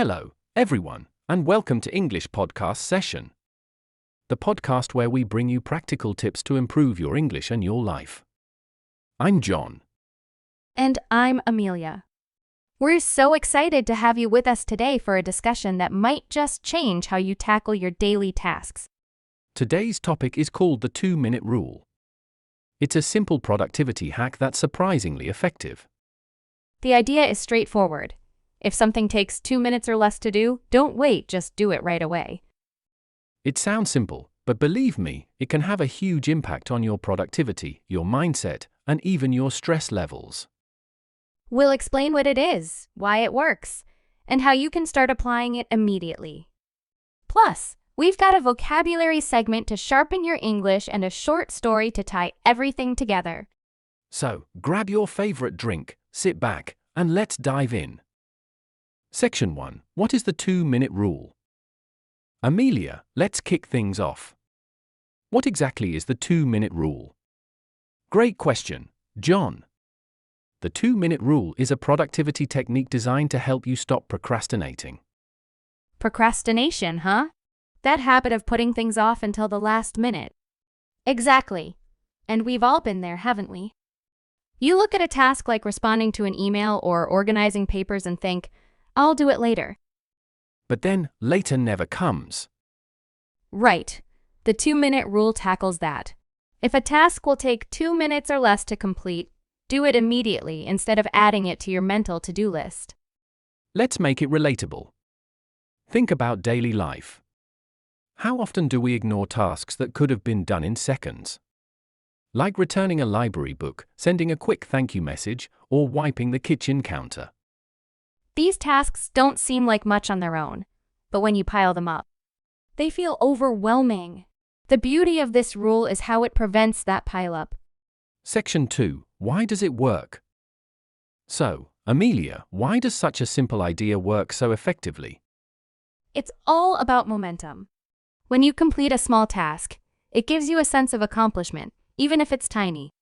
Hello, everyone, and welcome to English Podcast Session, the podcast where we bring you practical tips to improve your English and your life. I'm John. And I'm Amelia. We're so excited to have you with us today for a discussion that might just change how you tackle your daily tasks. Today's topic is called the 2-minute rule. It's a simple productivity hack that's surprisingly effective. The idea is straightforward. If something takes 2 minutes or less to do, don't wait, just do it right away. It sounds simple, but believe me, it can have a huge impact on your productivity, your mindset, and even your stress levels. We'll explain what it is, why it works, and how you can start applying it immediately. Plus, we've got a vocabulary segment to sharpen your English and a short story to tie everything together. So, grab your favorite drink, sit back, and let's dive in. Section 1. What is the 2-minute rule? Amelia, let's kick things off. What exactly is the 2-minute rule? Great question, John. The 2-minute rule is a productivity technique designed to help you stop procrastinating. Procrastination, huh? That habit of putting things off until the last minute. Exactly. And we've all been there, haven't we? You look at a task like responding to an email or organizing papers and think, I'll do it later. But then, later never comes. Right. The 2-minute rule tackles that. If a task will take 2 minutes or less to complete, do it immediately instead of adding it to your mental to-do list. Let's make it relatable. Think about daily life. How often do we ignore tasks that could have been done in seconds? Like returning a library book, sending a quick thank you message, or wiping the kitchen counter. These tasks don't seem like much on their own, but when you pile them up, they feel overwhelming. The beauty of this rule is how it prevents that pileup. Section 2. Why does it work? So, Amelia, why does such a simple idea work so effectively? It's all about momentum. When you complete a small task, it gives you a sense of accomplishment, even if it's tiny.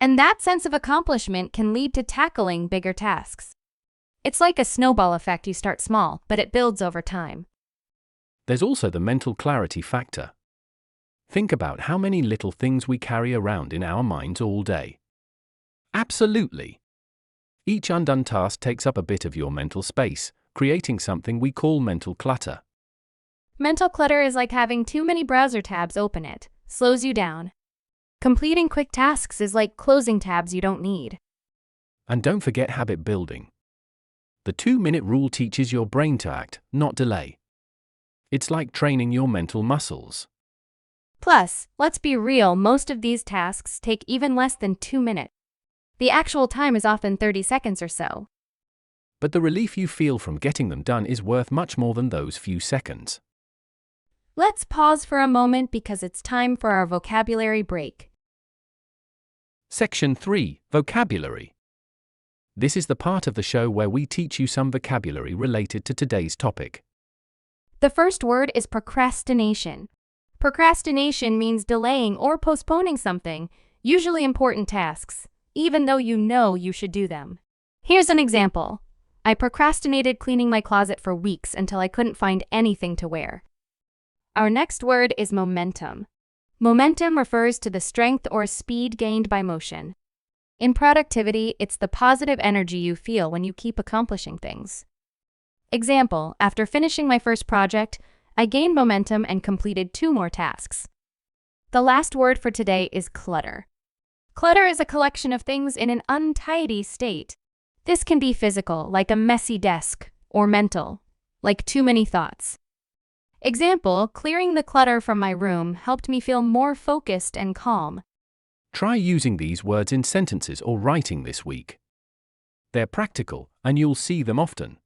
And that sense of accomplishment can lead to tackling bigger tasks. It's like a snowball effect. You start small, but it builds over time. There's also the mental clarity factor. Think about how many little things we carry around in our minds all day. Absolutely. Each undone task takes up a bit of your mental space, creating something we call mental clutter. Mental clutter is like having too many browser tabs open. It slows you down. Completing quick tasks is like closing tabs you don't need. And don't forget habit building. The 2-minute rule teaches your brain to act, not delay. It's like training your mental muscles. Plus, let's be real, most of these tasks take even less than 2 minutes. The actual time is often 30 seconds or so. But the relief you feel from getting them done is worth much more than those few seconds. Let's pause for a moment because it's time for our vocabulary break. Section 3. Vocabulary. This is the part of the show where we teach you some vocabulary related to today's topic. The first word is procrastination. Procrastination means delaying or postponing something, usually important tasks, even though you know you should do them. Here's an example. I procrastinated cleaning my closet for weeks until I couldn't find anything to wear. Our next word is momentum. Momentum refers to the strength or speed gained by motion. In productivity, it's the positive energy you feel when you keep accomplishing things. Example, after finishing my first project, I gained momentum and completed 2 more tasks. The last word for today is clutter. Clutter is a collection of things in an untidy state. This can be physical, like a messy desk, or mental, like too many thoughts. Example, clearing the clutter from my room helped me feel more focused and calm. Try using these words in sentences or writing this week. They're practical, and you'll see them often.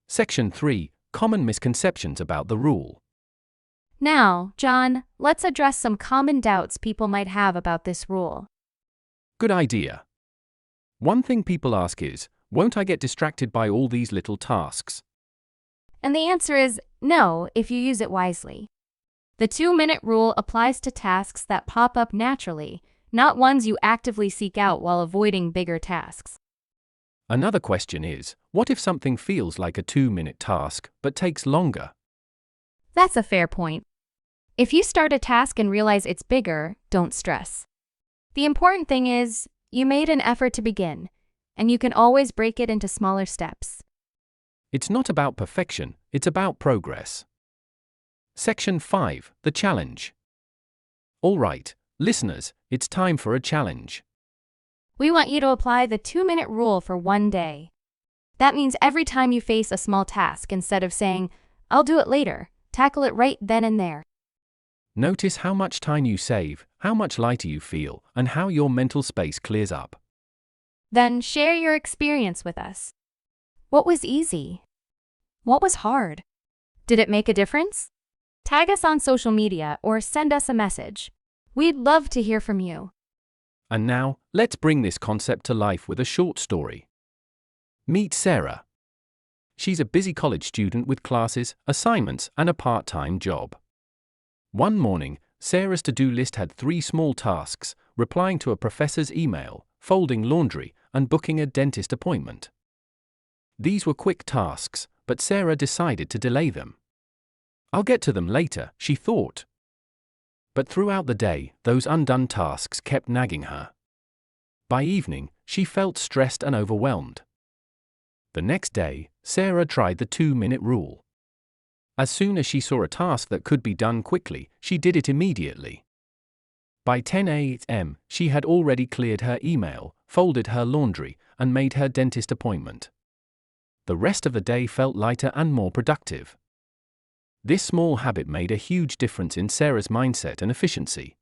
Section 3. Common misconceptions about the rule. Now, John, let's address some common doubts people might have about this rule. Good idea. One thing people ask is, won't I get distracted by all these little tasks? And the answer is no, if you use it wisely. The 2-minute rule applies to tasks that pop up naturally, not ones you actively seek out while avoiding bigger tasks. Another question is, what if something feels like a 2-minute task but takes longer? That's a fair point. If you start a task and realize it's bigger, don't stress. The important thing is, you made an effort to begin, and you can always break it into smaller steps. It's not about perfection, it's about progress. Section 5, the challenge. All right, listeners, it's time for a challenge. We want you to apply the 2-minute rule for one day. That means every time you face a small task, instead of saying, "I'll do it later," tackle it right then and there. Notice how much time you save, how much lighter you feel, and how your mental space clears up. Then share your experience with us. What was easy? What was hard? Did it make a difference? Tag us on social media or send us a message. We'd love to hear from you. And now, let's bring this concept to life with a short story. Meet Sarah. She's a busy college student with classes, assignments, and a part-time job. One morning, Sarah's to-do list had 3 small tasks: replying to a professor's email, folding laundry, and booking a dentist appointment. These were quick tasks, but Sarah decided to delay them. "I'll get to them later," she thought. But throughout the day, those undone tasks kept nagging her. By evening, she felt stressed and overwhelmed. The next day, Sarah tried the 2-minute rule. As soon as she saw a task that could be done quickly, she did it immediately. By 10 a.m., she had already cleared her email, folded her laundry, and made her dentist appointment. The rest of the day felt lighter and more productive. This small habit made a huge difference in Sarah's mindset and efficiency.